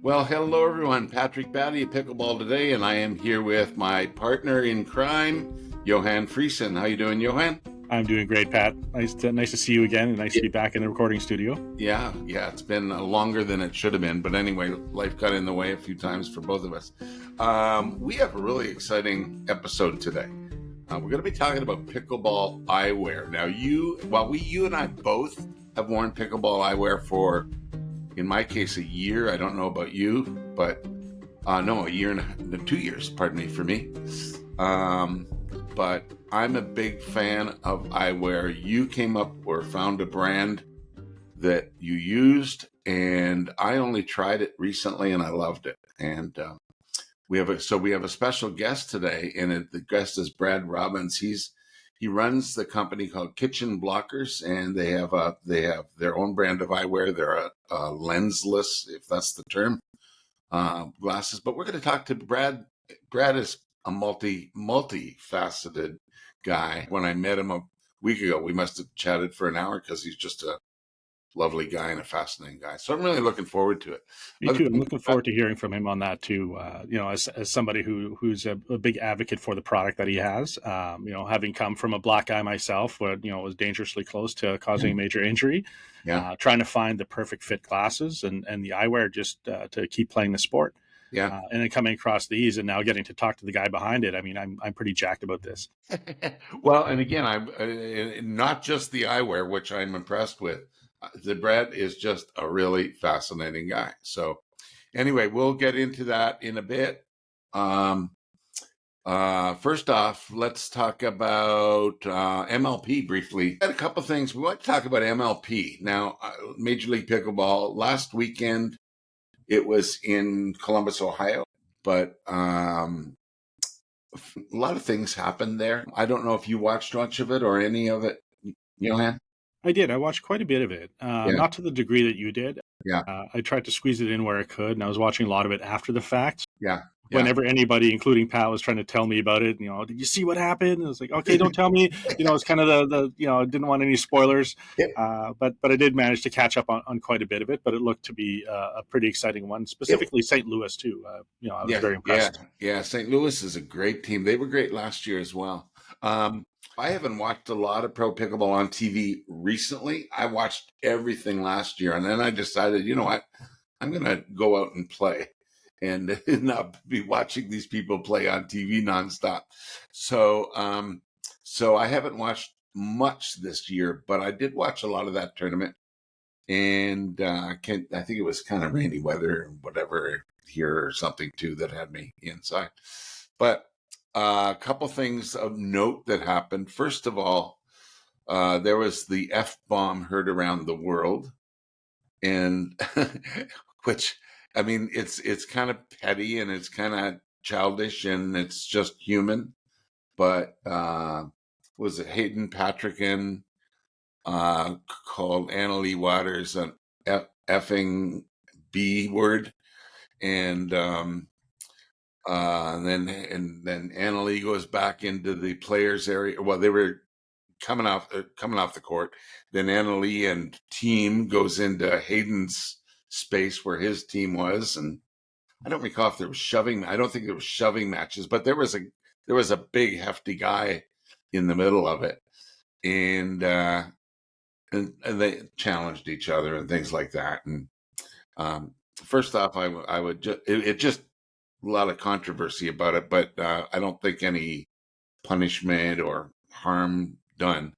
Well, hello everyone. Patrick Batty at Pickleball Today, and I am here with my partner in crime, Johan Friesen. How you doing, Johan? I'm doing great, Pat. Nice to see you again, and nice to be back in the recording studio. Yeah, it's been longer than it should have been, but anyway, life got in the way a few times for both of us. We have a really exciting episode today. We're going to be talking about pickleball eyewear. Now, you and I both have worn pickleball eyewear for, in my case, a year. I don't know about you, but a year and 2 years, pardon me, for me. But I'm a big fan of eyewear. You came up or found a brand that you used, and I only tried it recently and I loved it. And we have a special guest today, and the guest is Brad Robbins. He runs the company called Kitchen Blockers, and they have their own brand of eyewear. They're a lensless, if that's the term, glasses. But we're going to talk to Brad. Brad is a multifaceted guy. When I met him a week ago, we must have chatted for an hour because he's just a lovely guy and a fascinating guy. So I'm really looking forward to it. Me too. I'm looking forward to hearing from him on that too. As somebody who's a big advocate for the product that he has, having come from a black eye myself, where was dangerously close to causing a major injury. Trying to find the perfect fit glasses and the eyewear just to keep playing the sport. And then coming across these and now getting to talk to the guy behind it. I mean, I'm pretty jacked about this. Well, and again, I'm not just the eyewear, which I'm impressed with. The Brad is just a really fascinating guy. So anyway, we'll get into that in a bit. First off, let's talk about MLP briefly. Got a couple things. We want to talk about MLP. Now, Major League Pickleball, last weekend, it was in Columbus, Ohio, but a lot of things happened there. I don't know if you watched much of it or any of it, Johan? I did. I watched quite a bit of it, not to the degree that you did. I tried to squeeze it in where I could, and I was watching a lot of it after the fact. Whenever anybody, including Pat, was trying to tell me about it, did you see what happened? And I was like, okay, don't tell me. It's kind of the I didn't want any spoilers. But I did manage to catch up on quite a bit of it. But it looked to be a pretty exciting one, specifically St. Louis too. I was very impressed. St. Louis is a great team. They were great last year as well. I haven't watched a lot of pro pickleball on TV recently. I watched everything last year, and then I decided, you know what, I'm going to go out and play and not be watching these people play on TV nonstop. So I haven't watched much this year, but I did watch a lot of that tournament. And I think it was kind of rainy weather and whatever here or something too that had me inside. But a couple things of note that happened. First of all, there was the F-bomb heard around the world, and which, I mean, it's kind of petty and it's kind of childish and it's just human. But was it Hayden Patrickin called Annalie Waters an effing B word, and then Annalie goes back into the players area. Well, they were coming off the court. Then Annalie and team goes into Hayden's space where his team was, and I don't recall if there was shoving. I don't think there was shoving matches, but there was a big hefty guy in the middle of it, and they challenged each other and things like that. And first off, I would just a lot of controversy about it, but I don't think any punishment or harm done.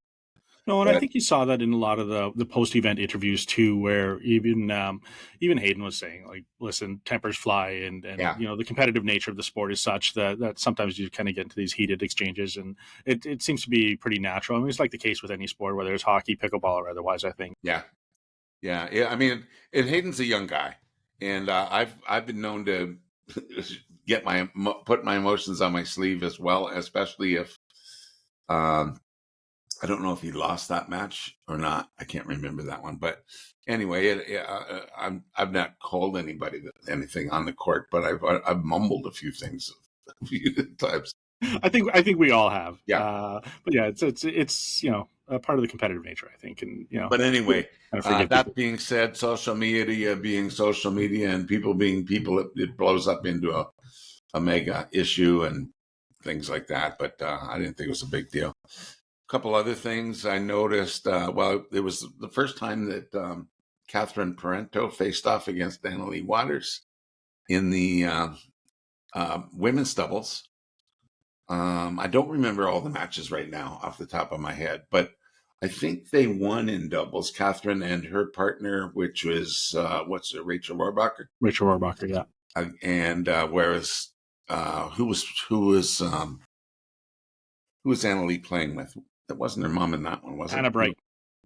No, and I think you saw that in a lot of the post-event interviews too, where even Hayden was saying, like, listen, tempers fly, and the competitive nature of the sport is such that sometimes you kind of get into these heated exchanges, and it seems to be pretty natural. I mean, it's like the case with any sport, whether it's hockey, pickleball, or otherwise, I think. Yeah. I mean, and Hayden's a young guy, and I've been known to put my emotions on my sleeve as well, especially if I don't know if he lost that match or not. I can't remember that one, but anyway, I've not called anybody anything on the court, but I've mumbled a few things a few times. I think we all have. But yeah, it's part of the competitive nature, I think. And, but anyway, that people. being said, social media being social media and people being people, it blows up into a mega issue and things like that. But I didn't think it was a big deal. A couple other things I noticed. Well, it was the first time that Catherine Parento faced off against Annalie Waters in the women's doubles. I don't remember all the matches right now off the top of my head, but I think they won in doubles, Catherine and her partner, which was Rachel Rohrbacher. Rachel Rohrbacher, yeah. And whereas who was Annalie playing with? That wasn't her mom in that one, was it? Anna Bright.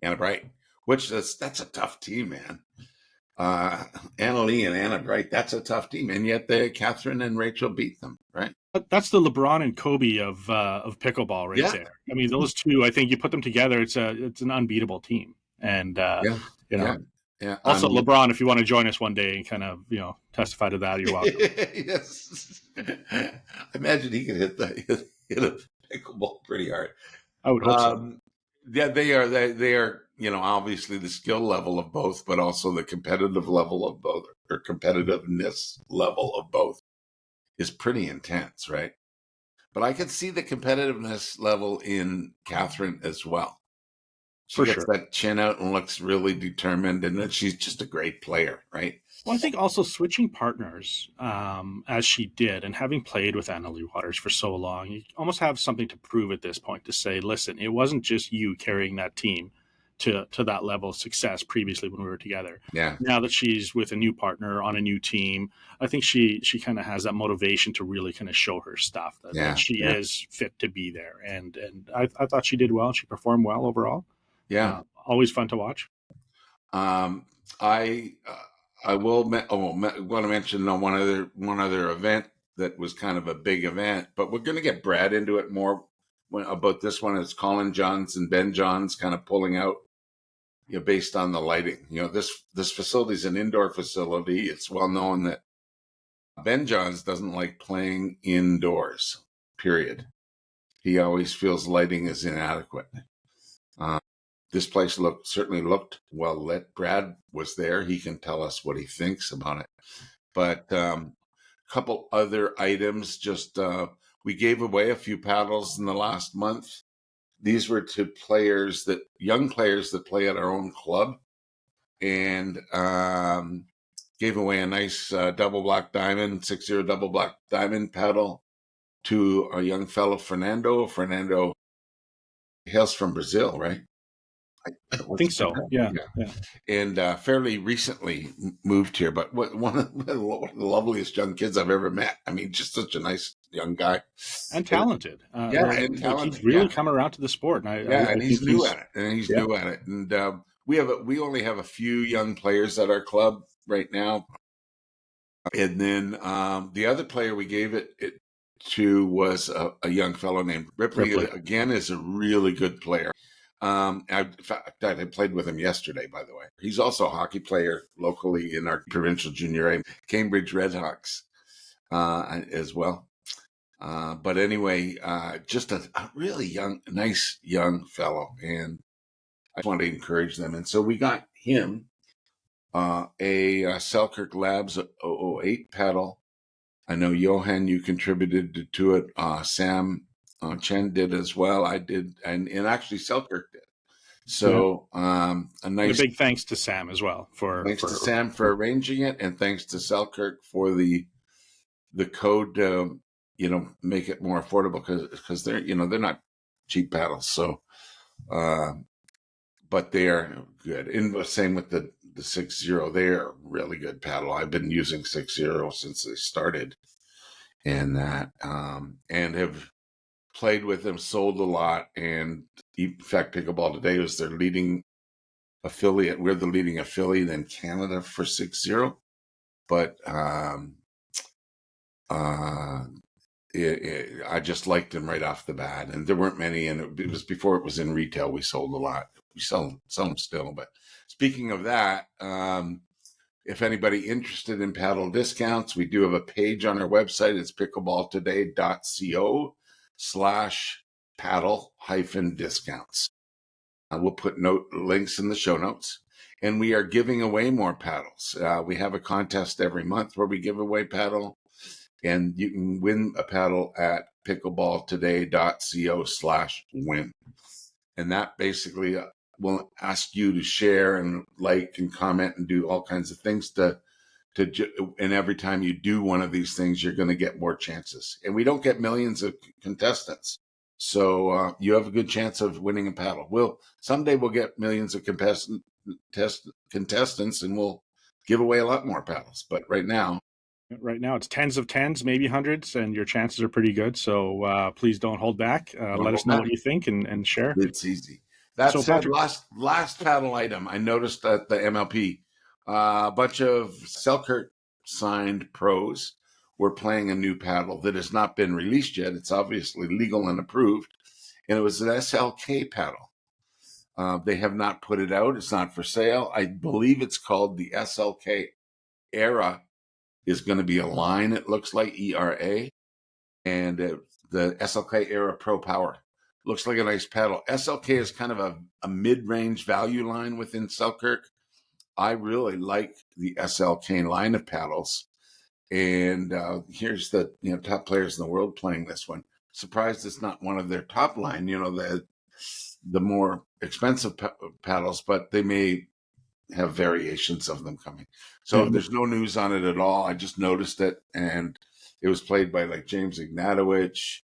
Anna Bright, which that's a tough team, man. Annalie and Anna Bright, that's a tough team, and yet Catherine and Rachel beat them, right? That's the LeBron and Kobe of pickleball right there. I mean, those two, I think you put them together, it's an unbeatable team. And yeah. Also, LeBron, if you want to join us one day and kind of testify to that, you're welcome. Yes, I imagine he could hit a pickleball pretty hard. I would hope so. Yeah, they are. Obviously the skill level of both, but also the competitive level of both, or competitiveness level of both, is pretty intense, right? But I could see the competitiveness level in Catherine as well. She gets that chin out and looks really determined, and then she's just a great player, right? Well, I think also switching partners, as she did, and having played with Annalie Waters for so long, you almost have something to prove at this point to say, listen, it wasn't just you carrying that team to that level of success previously when we were together. Yeah. Now that she's with a new partner on a new team, I think she kind of has that motivation to really kind of show her stuff that she is fit to be there. And I thought she did well. She performed well overall. Yeah. Always fun to watch. I will want to mention one other event that was kind of a big event, but we're going to get Brad into it more about this one. It's Colin Johns and Ben Johns kind of pulling out, based on the lighting. This facility is an indoor facility. It's well known that Ben Johns doesn't like playing indoors, period. He always feels lighting is inadequate. This place certainly looked well lit. Brad was there. He can tell us what he thinks about it. But a couple other items. Just we gave away a few paddles in the last month. These were to young players that play at our own club, and gave away a nice double black diamond, 6-0 double black diamond paddle to a young fellow, Fernando. Fernando hails from Brazil, right? I think so. Yeah. And fairly recently moved here, but one of the loveliest young kids I've ever met. I mean, just such a nice young guy and talented. And talented. He's really come around to the sport, and he's new at it. And we only have a few young players at our club right now. And then the other player we gave it to was a young fellow named Ripley. Again, is a really good player. I played with him yesterday, by the way. He's also a hockey player locally in our provincial junior A, Cambridge Redhawks, as well. But anyway, just a really nice young fellow, and I just want to encourage them. And so we got him a Selkirk Labs 008 paddle. I know, Johan, you contributed to it. Sam Chen did as well. I did, and actually Selkirk did. So a big thanks to Sam as well to Sam for arranging it, and thanks to Selkirk for the code to make it more affordable, because they're not cheap paddles. So, but they are good. And the same with the 6-0. They're a really good paddle. I've been using 6-0 since they started, and and have played with them, sold a lot, and in fact, Pickleball Today was their leading affiliate. We're the leading affiliate in Canada for 6-0, but I just liked them right off the bat, and there weren't many, and it was before it was in retail. We sold a lot. We sell them still. But speaking of that, if anybody interested in paddle discounts, we do have a page on our website. It's pickleballtoday.co/paddle-discounts. We'll put links in the show notes. And we are giving away more paddles. We have a contest every month where we give away paddle. And you can win a paddle at pickleballtoday.co/win. And that basically will ask you to share and like and comment and do all kinds of things and every time you do one of these things, you're going to get more chances. And we don't get millions of contestants. So you have a good chance of winning a paddle. Someday we'll get millions of contestants and we'll give away a lot more paddles. But right now it's tens of tens, maybe hundreds, and your chances are pretty good. So please don't hold back. Let us know what you think and share. It's easy. That said, last paddle item, I noticed at the MLP, a bunch of Selkirk signed pros were playing a new paddle that has not been released yet. It's obviously legal and approved. And it was an SLK paddle. They have not put it out. It's not for sale. I believe it's called the SLK Era. Is going to be a line, it looks like, ERA. And the SLK Era Pro Power. Looks like a nice paddle. SLK is kind of a mid-range value line within Selkirk. I really like the SLK line of paddles. And here's the top players in the world playing this one. Surprised it's not one of their top line, the more expensive paddles, but they may have variations of them coming. So there's no news on it at all. I just noticed it, and it was played by like James Ignatowicz,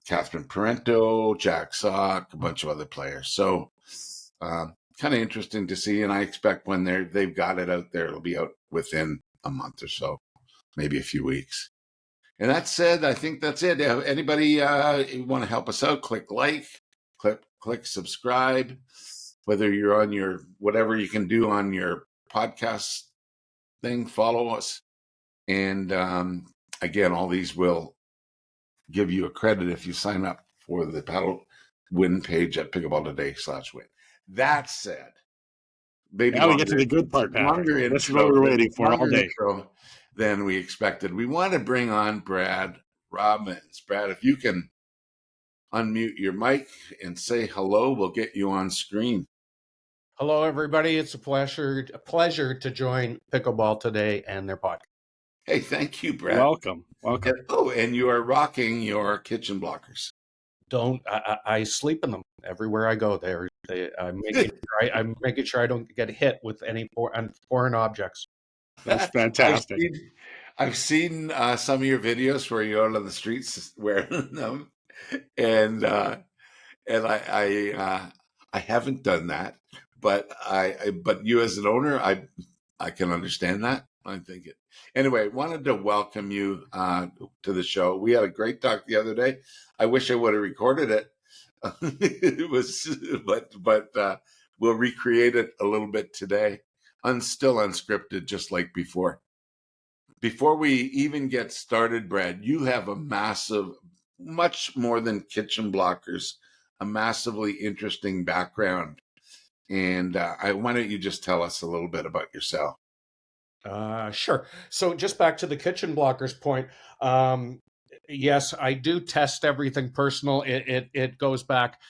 Catherine Parento, Jack Sock, a bunch of other players. So kind of interesting to see, and I expect when they've got it out there, it'll be out within a month or so, maybe a few weeks. And that said, I think that's it. Anybody want to help us out, click like, click subscribe, whether you're on your, whatever you can do on your podcast thing, follow us. And again, all these will give you a credit if you sign up for the paddle win page at pickleballtoday.com/win. That said, maybe now we get to the good part, Patrick. This is what we're waiting for all day. Than we expected. We want to bring on Brad Robbins. Brad, if you can unmute your mic and say hello, we'll get you on screen. Hello, everybody. It's a pleasure to join Pickleball Today and their podcast. Hey, thank you, Brad. Welcome. And you are rocking your kitchen blockers. I sleep in them everywhere I go. I'm making sure I don't get hit with any foreign objects. That's fantastic. I've seen some of your videos where you're out on the streets wearing them, and I haven't done that, but you as an owner, I can understand that. I think it. Anyway, wanted to welcome you to the show. We had a great talk the other day. I wish I would have recorded it. It was, but we'll recreate it a little bit today. Still unscripted, just like before. Before we even get started, Brad, you have a massive, much more than kitchen blockers, a massively interesting background. And why don't you just tell us a little bit about yourself? Sure. So just back to the kitchen blockers point. Yes, I do test everything personal. It goes back.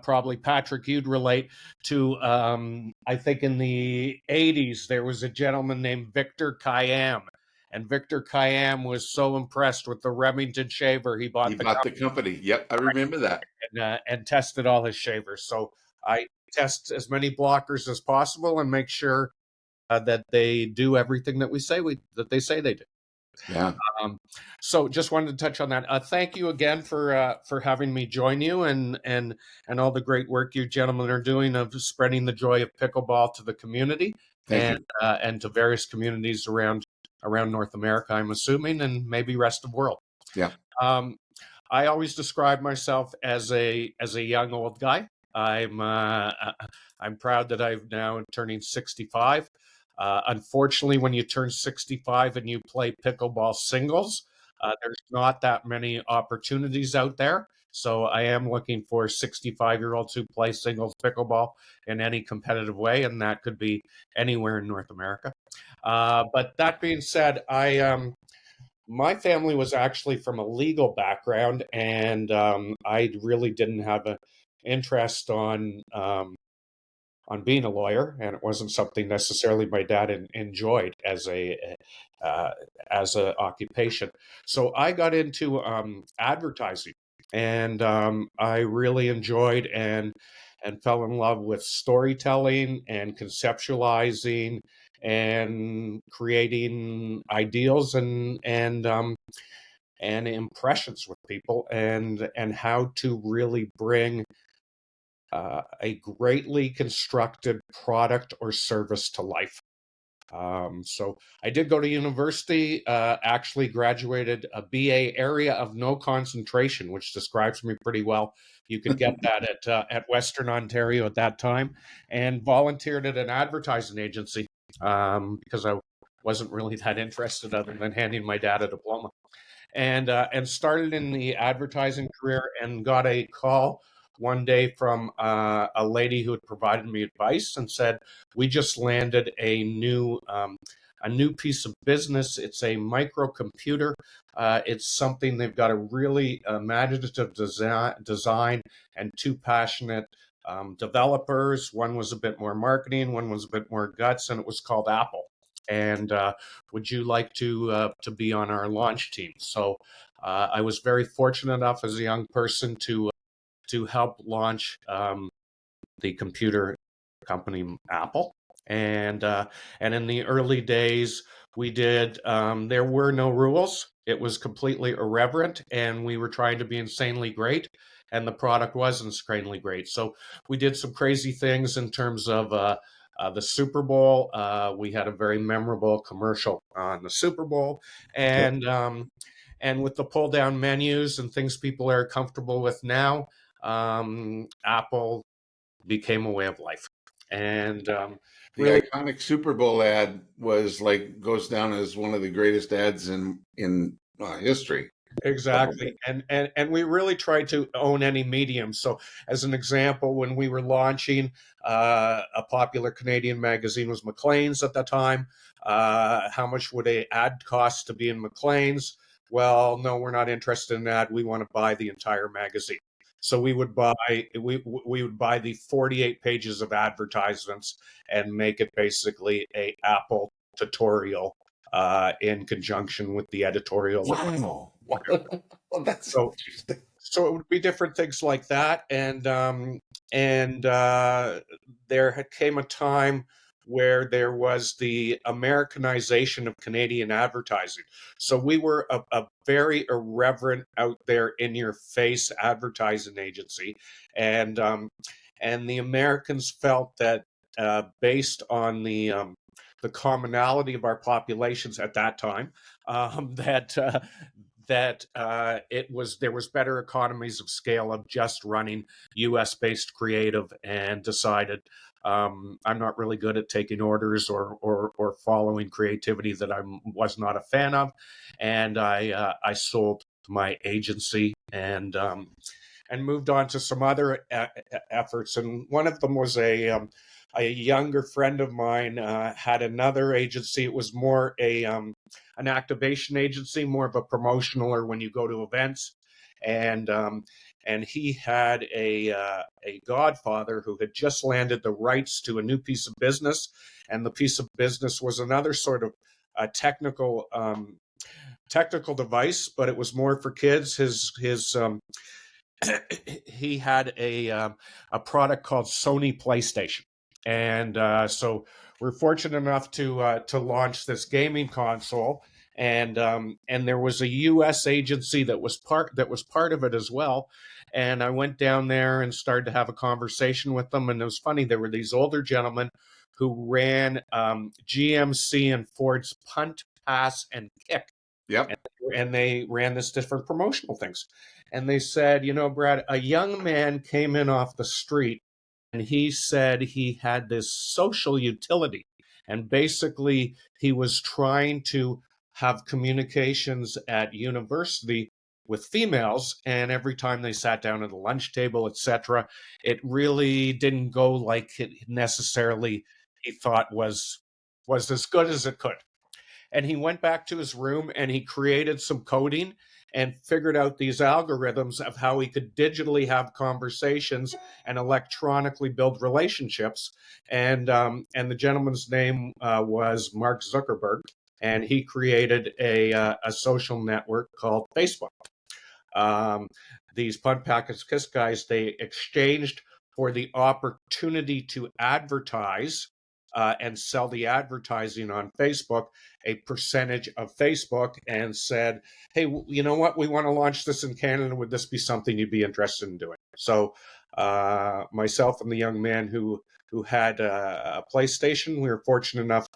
Probably, Patrick, you'd relate to, I think in the 80s, there was a gentleman named Victor Kayam. And Victor Kayam was so impressed with the Remington shaver, he bought the company. Yep, I remember that. And tested all his shavers. So I test as many blockers as possible and make sure that they do everything that they say they do. Yeah. So just wanted to touch on that. Thank you again for having me join you and all the great work you gentlemen are doing of spreading the joy of pickleball to the community and to various communities around North America, I'm assuming, and maybe rest of the world. Yeah. I always describe myself as a young old guy. I'm proud that I'm now turning 65. Unfortunately, when you turn 65 and you play pickleball singles, there's not that many opportunities out there. So I am looking for 65-year-olds who play singles pickleball in any competitive way, and that could be anywhere in North America. But that being said, my family was actually from a legal background, and I really didn't have interest on being a lawyer, and it wasn't something necessarily my dad enjoyed as a occupation. So I got into advertising, and I really enjoyed and fell in love with storytelling and conceptualizing and creating ideals and impressions with people, and how to really bring a greatly constructed product or service to life. So I did go to university, actually graduated a BA area of no concentration, which describes me pretty well. You could get that at Western Ontario at that time, and volunteered at an advertising agency because I wasn't really that interested other than handing my dad a diploma. And started in the advertising career, and got a call one day from a lady who had provided me advice and said, "We just landed a new piece of business. It's a microcomputer. It's something they've got a really imaginative design and two passionate developers. One was a bit more marketing, one was a bit more guts, and it was called Apple. And would you like to be on our launch team?" So I was very fortunate enough as a young person to help launch the computer company Apple. And in the early days, we did. There were no rules. It was completely irreverent, and we were trying to be insanely great. And the product was insanely great. So we did some crazy things in terms of the Super Bowl. We had a very memorable commercial on the Super Bowl, and with the pull down menus and things people are comfortable with now, Apple became a way of life. And the iconic Super Bowl ad was goes down as one of the greatest ads in history. Exactly. And we really tried to own any medium. So as an example, when we were launching, a popular Canadian magazine was Maclean's at the time. How much would an ad cost to be in Maclean's? Well, no, we're not interested in that. We want to buy the entire magazine. So we would buy the 48 pages of advertisements and make it basically a Apple tutorial in conjunction with the editorial. Wow. Well, that's so interesting. So it would be different things like that, and there came a time where there was the Americanization of Canadian advertising. So we were a very irreverent, out there, in your face advertising agency, and the Americans felt that based on the commonality of our populations at that time, that there was better economies of scale of just running U.S. based creative, and decided I'm not really good at taking orders or following creativity that I was not a fan of, and I sold my agency and moved on to some other efforts, and one of them was a younger friend of mine had another agency. It was more an activation agency, more of a promotional, or when you go to events, and he had a godfather who had just landed the rights to a new piece of business, and the piece of business was another sort of technical device, but it was more for kids. He had a product called Sony PlayStation. And so we're fortunate enough to launch this gaming console, and there was a U.S. agency that was part of it as well. And I went down there and started to have a conversation with them. And it was funny; there were these older gentlemen who ran GMC and Ford's punt, pass, and kick. Yep. And they ran this different promotional things. And they said, Brad, a young man came in off the street, and he said he had this social utility. And basically, he was trying to have communications at university with females. And every time they sat down at the lunch table, etc., it really didn't go like it necessarily he thought was as good as it could. And he went back to his room and he created some coding, and figured out these algorithms of how he could digitally have conversations and electronically build relationships. And the gentleman's name was Mark Zuckerberg, and he created a social network called Facebook. These Punt Packets Kiss guys, they exchanged for the opportunity to advertise and sell the advertising on Facebook, a percentage of Facebook, and said, hey, you know what? We want to launch this in Canada. Would this be something you'd be interested in doing? So myself and the young man who had a PlayStation, we were fortunate enough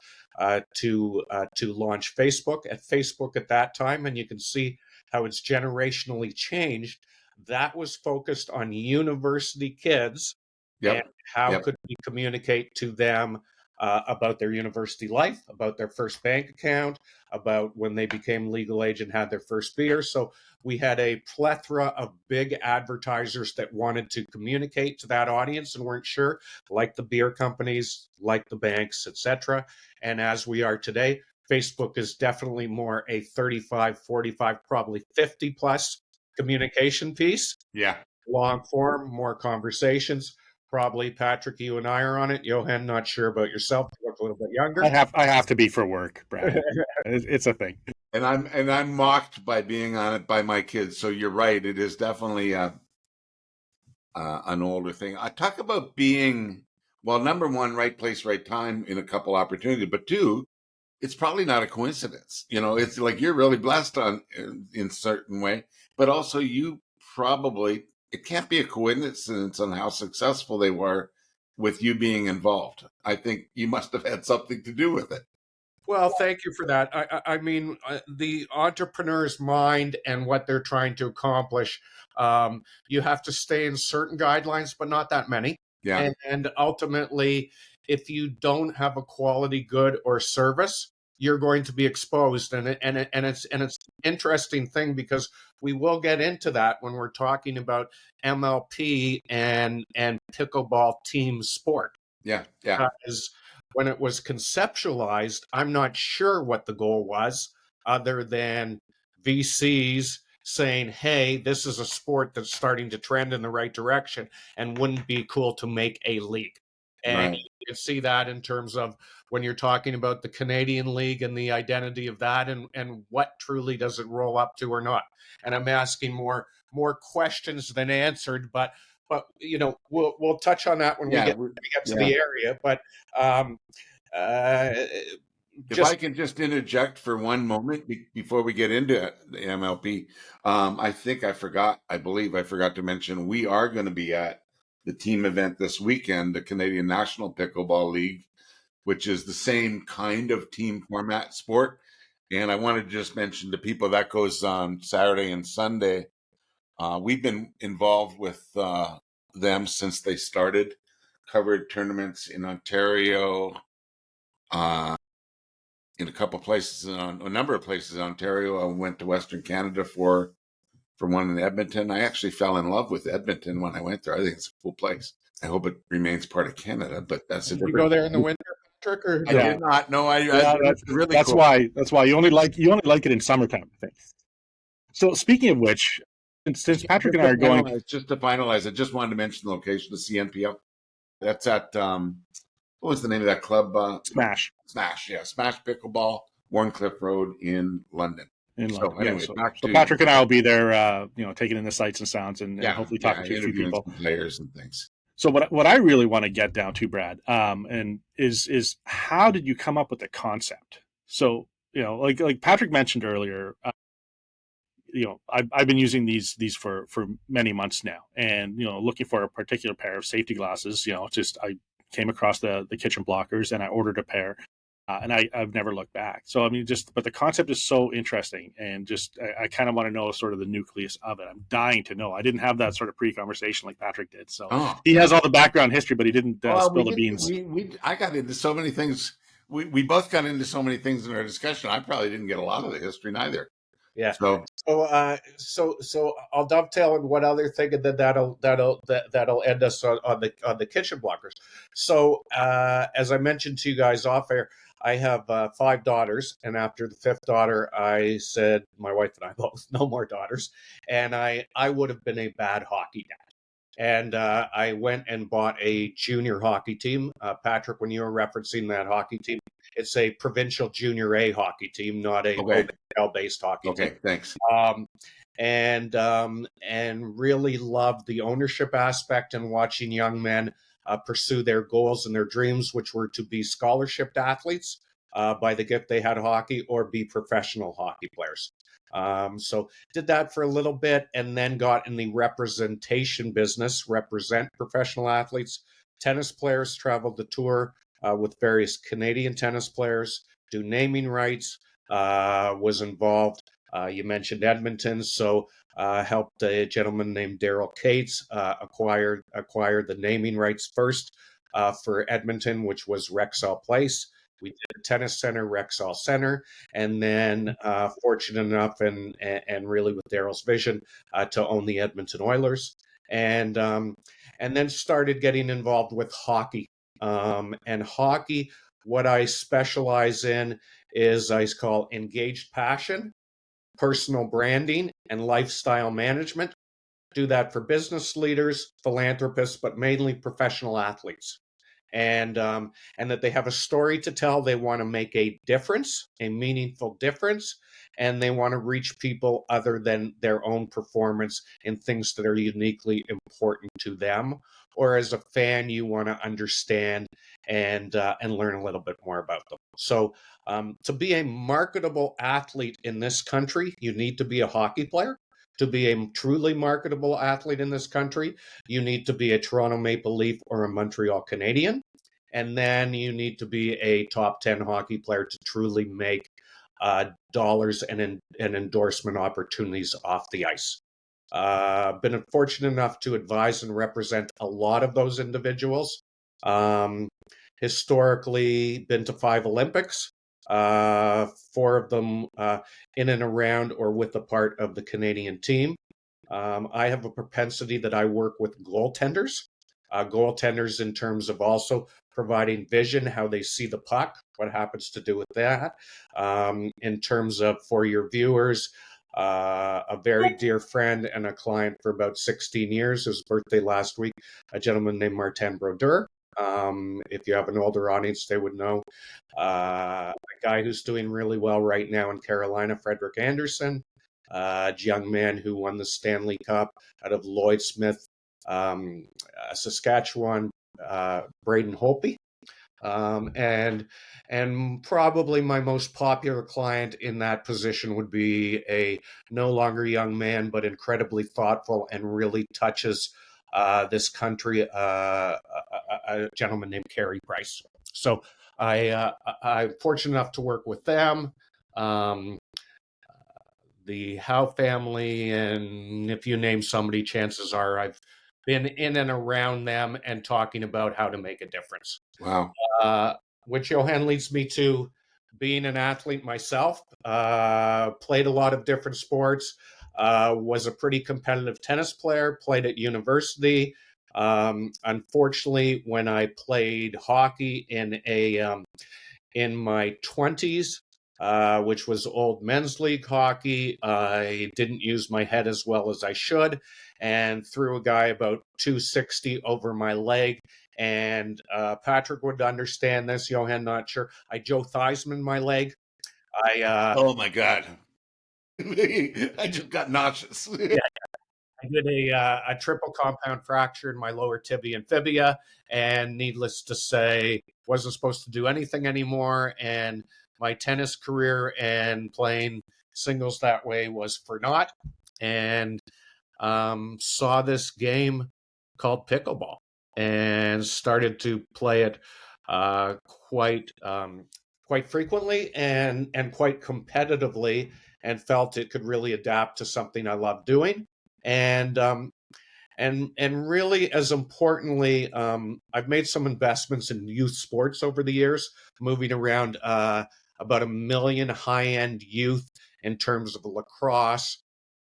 to launch Facebook at that time. And you can see how it's generationally changed. That was focused on university kids. Yep. And how could we communicate to them about their university life, about their first bank account, about when they became legal age and had their first beer. So we had a plethora of big advertisers that wanted to communicate to that audience and weren't sure, like the beer companies, like the banks, etc. And as we are today, Facebook is definitely more a 35, 45, probably 50 plus communication piece. Yeah. Long form, more conversations. Probably, Patrick, you and I are on it. Johan, not sure about yourself. You look a little bit younger. I have to be for work, Brad. It's a thing. And I'm mocked by being on it by my kids. So you're right. It is definitely an older thing. I talk about being, well, number one, right place, right time in a couple opportunities. But two, it's probably not a coincidence. You know, it's like you're really blessed in certain way, but also you probably, it can't be a coincidence on how successful they were with you being involved. I think you must have had something to do with it. Well, thank you for that. I mean, the entrepreneur's mind and what they're trying to accomplish, you have to stay in certain guidelines, but not that many. Yeah. And ultimately, if you don't have a quality good or service, you're going to be exposed. And it's an interesting thing because we will get into that when we're talking about MLP and pickleball team sport. Yeah. Yeah. Because when it was conceptualized, I'm not sure what the goal was other than VCs saying, hey, this is a sport that's starting to trend in the right direction and wouldn't be cool to make a league. And right. You can see that in terms of when you're talking about the Canadian League and the identity of that and what truly does it roll up to or not. And I'm asking more questions than answered, but you know, we'll touch on that when we get to the area. But if I can just interject for one moment before we get into the MLP, I believe I forgot to mention we are going to be at the team event this weekend, the Canadian National Pickleball League, which is the same kind of team format sport. And I wanted to just mention to people that goes on Saturday and Sunday. We've been involved with them since they started, covered tournaments in Ontario, in a number of places in Ontario. I went to Western Canada for one in Edmonton. I actually fell in love with Edmonton when I went there. I think it's a cool place. I hope it remains part of Canada, but that's Did you go there in the winter, Patrick? Or I did not. No, that's really that's cool. That's why you only like it in summertime, I think. So speaking of which, since Patrick and I are going, just to finalize, I just wanted to mention the location, the CNPL. That's at what was the name of that club? Smash, yeah, Smash Pickleball, Warncliffe Road in London. So Patrick and I will be there, taking in the sights and sounds, and hopefully talking to a few people, players and things. So what I really want to get down to, Brad, and is how did you come up with the concept? So like Patrick mentioned earlier, I've been using these for many months now, and looking for a particular pair of safety glasses. I came across the kitchen blockers and I ordered a pair. And I've never looked back. So, I mean, but the concept is so interesting, and I kind of want to know sort of the nucleus of it. I'm dying to know. I didn't have that sort of pre-conversation like Patrick did. So he has all the background history, but he didn't spill the beans. I got into so many things. We both got into so many things in our discussion. I probably didn't get a lot of the history neither. Yeah. So I'll dovetail on one other thing, and then that'll end us on the kitchen blockers. So as I mentioned to you guys off air, I have 5 daughters, and after the 5th daughter, I said, my wife and I both, no more daughters, and I would have been a bad hockey dad. And I went and bought a junior hockey team. Patrick, when you were referencing that hockey team, it's a provincial junior A hockey team, not a OHL-based hockey team. Okay, thanks. And really loved the ownership aspect and watching young men pursue their goals and their dreams, which were to be scholarship athletes by the gift they had hockey, or be professional hockey players. So did that for a little bit, and then got in the representation business, represent professional athletes. Tennis players, traveled the tour with various Canadian tennis players, do naming rights, was involved. You mentioned Edmonton, so helped a gentleman named Daryl Cates acquire the naming rights first for Edmonton, which was Rexall Place. We did a tennis center, Rexall Center, and then fortunate enough and really with Daryl's vision to own the Edmonton Oilers, and then started getting involved with hockey. And hockey, what I specialize in is I call engaged passion, personal branding, and lifestyle management. Do that for business leaders, philanthropists, but mainly professional athletes. And that they have a story to tell. They want to make a difference, a meaningful difference, and they want to reach people other than their own performance in things that are uniquely important to them. Or as a fan, you want to understand and learn a little bit more about them. So to be a marketable athlete in this country, you need to be a hockey player. To be a truly marketable athlete in this country, you need to be a Toronto Maple Leaf or a Montreal Canadian. And then you need to be a top 10 hockey player to truly make dollars and endorsement opportunities off the ice. Been fortunate enough to advise and represent a lot of those individuals. Historically, been to 5 Olympics. 4 of them in and around or with a part of the Canadian team. I have a propensity that I work with goaltenders. Goaltenders in terms of also providing vision, how they see the puck, what happens to do with that. In terms of, for your viewers, a very dear friend and a client for about 16 years, his birthday last week, a gentleman named Martin Brodeur. If you have an older audience, they would know. A guy who's doing really well right now in Carolina, Frederick Anderson, a young man who won the Stanley Cup out of Lloyd Smith, Saskatchewan, Braden Holtby. And probably my most popular client in that position would be a no longer young man, but incredibly thoughtful and really touches this country, a gentleman named Carey Price. So I'm fortunate enough to work with them, the Howe family, and if you name somebody, chances are I've been in and around them and talking about how to make a difference. Wow. Which, Johan, leads me to being an athlete myself. Played a lot of different sports. Was a pretty competitive tennis player. Played at university. Unfortunately, when I played hockey in my 20s, which was old men's league hockey, I didn't use my head as well as I should, and threw a guy about 260 over my leg. And Patrick would understand this. Johan, not sure. I Joe Theismann my leg. Oh my God! I just got nauseous. Yeah. I did a triple compound fracture in my lower tibia and fibia, and needless to say, wasn't supposed to do anything anymore. And my tennis career and playing singles that way was for naught. And saw this game called pickleball and started to play it quite frequently and quite competitively, and felt it could really adapt to something I love doing. And really, as importantly, I've made some investments in youth sports over the years, moving around about 1 million high-end youth in terms of lacrosse,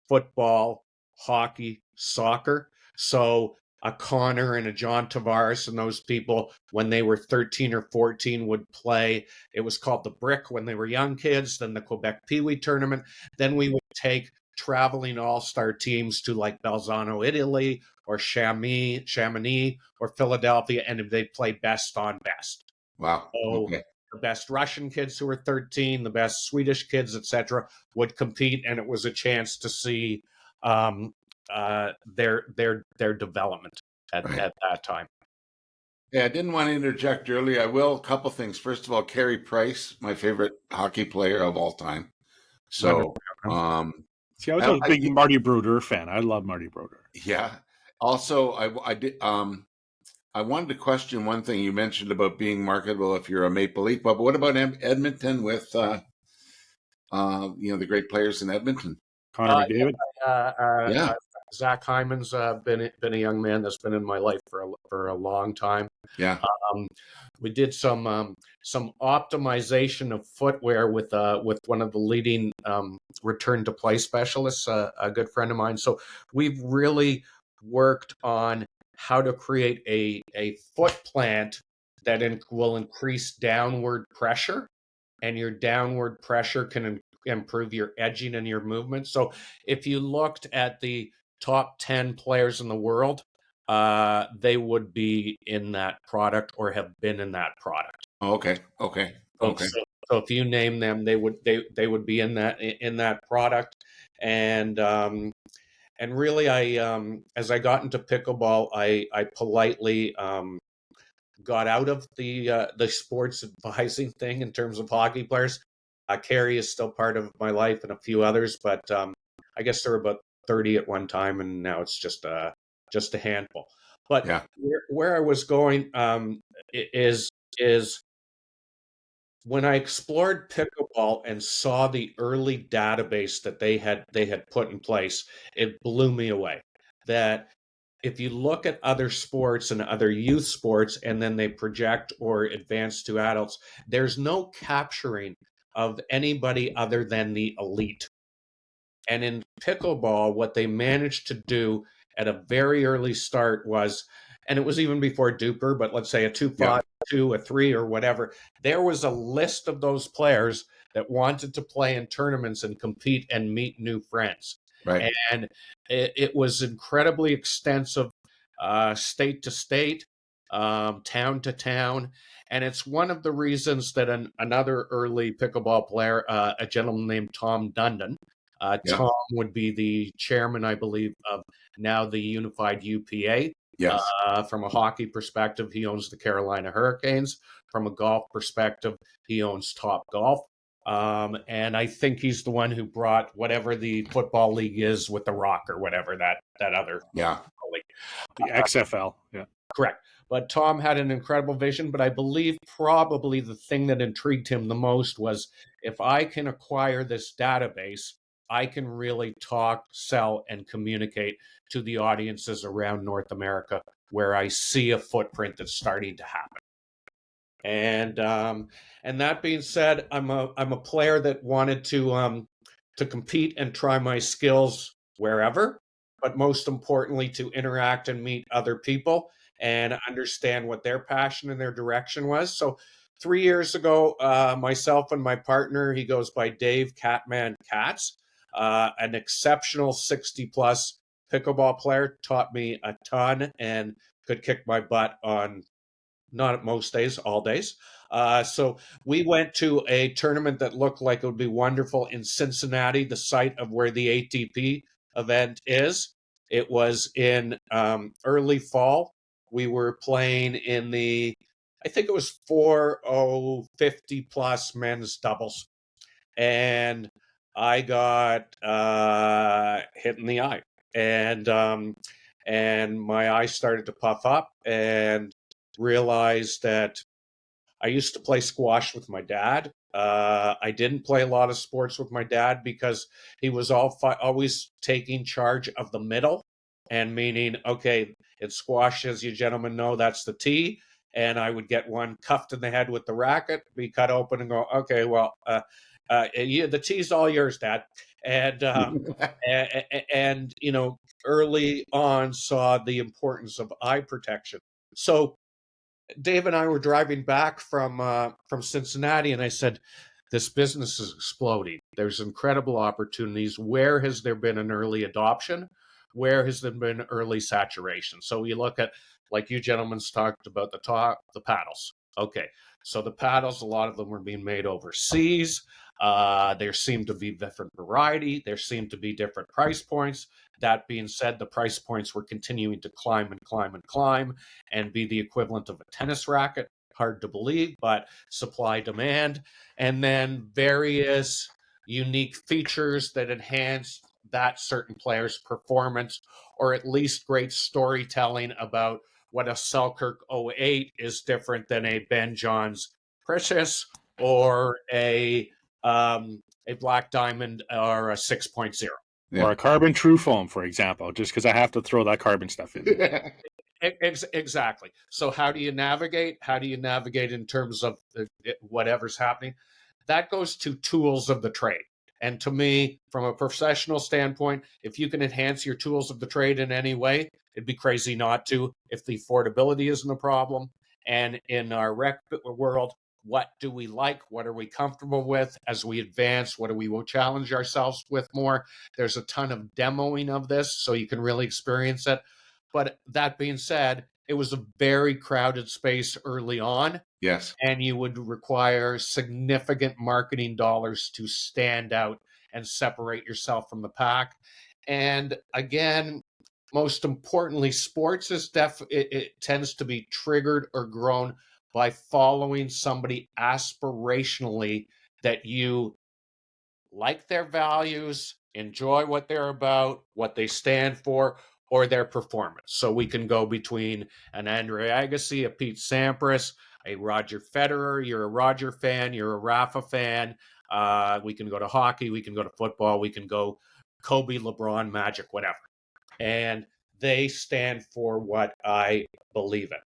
football, hockey, soccer. So a Connor and a John Tavares and those people, when they were 13 or 14, would play. It was called the Brick when they were young kids, then the Quebec Pee Wee tournament. Then we would take traveling all-star teams to like Bolzano, Italy, or Chamonix, or Philadelphia, and they play best on best. Wow. So okay. The best Russian kids who were 13, the best Swedish kids, etc., would compete, and it was a chance to see their development at that time. Yeah, I didn't want to interject earlier. I will. A couple things. First of all, Carey Price, my favorite hockey player of all time. So, see, I was a big Marty Brodeur fan. I love Marty Brodeur. Yeah. Also, I did. I wanted to question one thing you mentioned about being marketable if you're a Maple Leaf, but what about Edmonton with, the great players in Edmonton? Connor McDavid. Yeah. Zach Hyman's been a young man that's been in my life for a long time. Yeah. We did some optimization of footwear with one of the leading return to play specialists, a good friend of mine. So we've really worked on how to create a foot plant that will increase downward pressure, and your downward pressure can improve your edging and your movement. So if you looked at the top 10 players in the world, they would be in that product or have been in that product. Okay. So if you name them, they would be in that product. And really, as I got into pickleball, I politely got out of the sports advising thing in terms of hockey players. Carey is still part of my life and a few others, but I guess there were about 30 at one time, and now it's just a handful. But where I was going is when I explored pickleball and saw the early database that they had put in place, it blew me away. That if you look at other sports and other youth sports, and then they project or advance to adults, there's no capturing of anybody other than the elite. And in pickleball, what they managed to do at a very early start was, and it was even before Duper, but let's say a 2-5, 2, a 3, or whatever, there was a list of those players that wanted to play in tournaments and compete and meet new friends. Right. And it was incredibly extensive, state to state, town to town. And it's one of the reasons that another early pickleball player, a gentleman named Tom Dundon, Tom would be the chairman, I believe, of now the unified UPA. Yes. From a hockey perspective, he owns the Carolina Hurricanes. From a golf perspective, he owns Top Golf. And I think he's the one who brought whatever the football league is with the Rock or whatever that other league. The XFL. Yeah. Correct. But Tom had an incredible vision, but I believe probably the thing that intrigued him the most was, if I can acquire this database, I can really talk, sell, and communicate to the audiences around North America where I see a footprint that's starting to happen. And that being said, I'm a player that wanted to compete and try my skills wherever, but most importantly, to interact and meet other people and understand what their passion and their direction was. So 3 years ago, myself and my partner, he goes by Dave Catman Katz, an exceptional 60-plus pickleball player, taught me a ton and could kick my butt on, not most days, all days. So we went to a tournament that looked like it would be wonderful in Cincinnati, the site of where the ATP event is. It was in early fall. We were playing in I think it was 50 plus men's doubles. And I got hit in the eye, and my eye started to puff up, and realized that I used to play squash with my dad. I didn't play a lot of sports with my dad because he was always taking charge of the middle, and meaning, okay, in squash, as you gentlemen know, that's the tee, and I would get one cuffed in the head with the racket, be cut open, and go, okay, well, the tee's all yours, Dad. And and early on saw the importance of eye protection. So Dave and I were driving back from Cincinnati, and I said, this business is exploding. There's incredible opportunities. Where has there been an early adoption? Where has there been early saturation? So we look at, like you gentlemen talked about, the paddles. Okay, so the paddles, a lot of them were being made overseas. There seemed to be different variety. There seemed to be different price points. That being said, the price points were continuing to climb and climb and climb and be the equivalent of a tennis racket. Hard to believe, but supply demand. And then various unique features that enhance that certain player's performance, or at least great storytelling about what a Selkirk 08 is different than a Ben Johns Precious or a Black Diamond or a 6.0. Yeah. Or a carbon true foam, for example, just because I have to throw that carbon stuff in. Exactly. So how do you navigate? How do you navigate in terms of whatever's happening? That goes to tools of the trade. And to me, from a professional standpoint, if you can enhance your tools of the trade in any way, it'd be crazy not to, if the affordability isn't a problem. And in our rec world, what do we like? What are we comfortable with? As we advance, what do we will challenge ourselves with more? There's a ton of demoing of this, so you can really experience it. But that being said, it was a very crowded space early on. Yes. And you would require significant marketing dollars to stand out and separate yourself from the pack. And again, most importantly, sports is it tends to be triggered or grown by following somebody aspirationally that you like their values, enjoy what they're about, what they stand for, or their performance. So we can go between an Andre Agassi, a Pete Sampras, a Roger Federer. You're a Roger fan, you're a Rafa fan. We can go to hockey, we can go to football, we can go Kobe, LeBron, Magic, whatever. And they stand for what I believe in.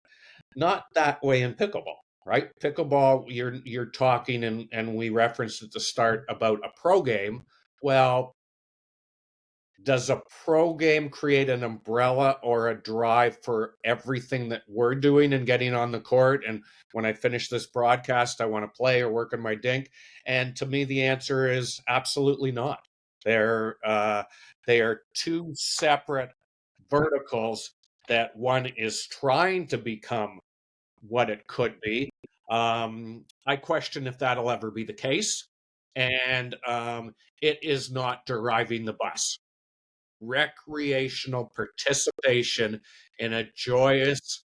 Not that way in pickleball, right? Pickleball, you're talking, and we referenced at the start about a pro game. Well, does a pro game create an umbrella or a drive for everything that we're doing and getting on the court? And when I finish this broadcast, I want to play or work on my dink. And to me, the answer is absolutely not. They are two separate verticals that one is trying to become what it could be. I question if that'll ever be the case. And it is not driving the bus. Recreational participation in a joyous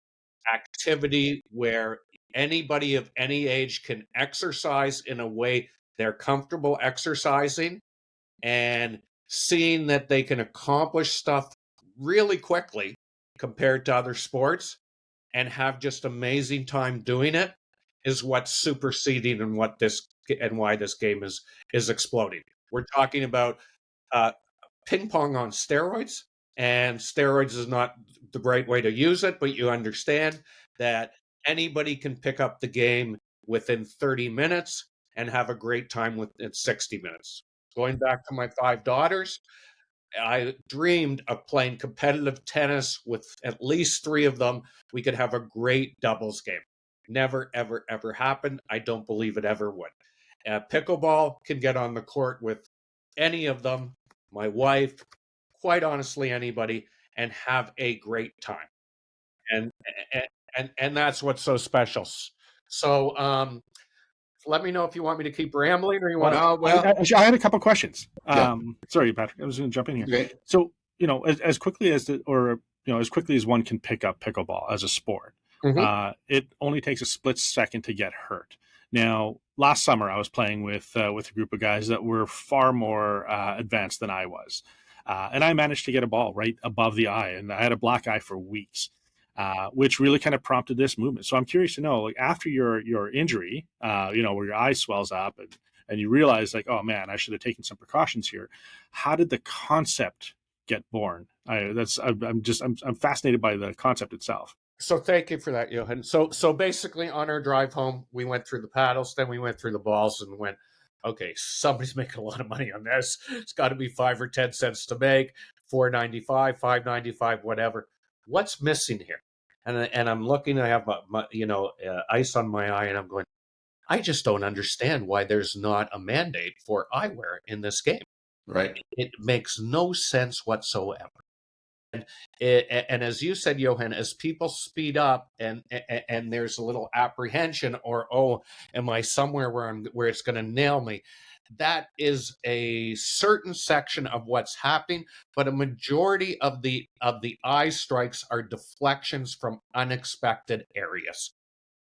activity where anybody of any age can exercise in a way they're comfortable exercising, and seeing that they can accomplish stuff really quickly compared to other sports and have just amazing time doing it is what's superseding and why this game is exploding. We're talking about ping pong on steroids, and steroids is not the right way to use it, but you understand that anybody can pick up the game within 30 minutes and have a great time within 60 minutes. Going back to my 5 daughters, I dreamed of playing competitive tennis with at least 3 of them. We could have a great doubles game. Never, ever, ever happened. I don't believe it ever would. Pickleball can get on the court with any of them, my wife, quite honestly, anybody, and have a great time. And that's what's so special. So let me know if you want me to keep rambling or you want to. I had a couple questions. Sorry, Patrick, I was going to jump in here. Okay. So, as quickly as as quickly as one can pick up pickleball as a sport, it only takes a split second to get hurt. Now, last summer, I was playing with a group of guys that were far more advanced than I was. And I managed to get a ball right above the eye, and I had a black eye for weeks, which really kind of prompted this movement. So I'm curious to know, like, after your injury, where your eye swells up and you realize, like, oh man, I should have taken some precautions here. How did the concept get born? I'm fascinated by the concept itself. So thank you for that, Johan. So basically on our drive home, we went through the paddles, then we went through the balls and went, okay, somebody's making a lot of money on this. It's got to be 5 or 10 cents to make, $4.95, $5.95, whatever. What's missing here? And I'm looking, I have ice on my eye, and I'm going, I just don't understand why there's not a mandate for eyewear in this game. Right. It makes no sense whatsoever. And as you said, Johan, as people speed up and there's a little apprehension, or, oh, am I somewhere where it's going to nail me? That is a certain section of what's happening, but a majority of the eye strikes are deflections from unexpected areas.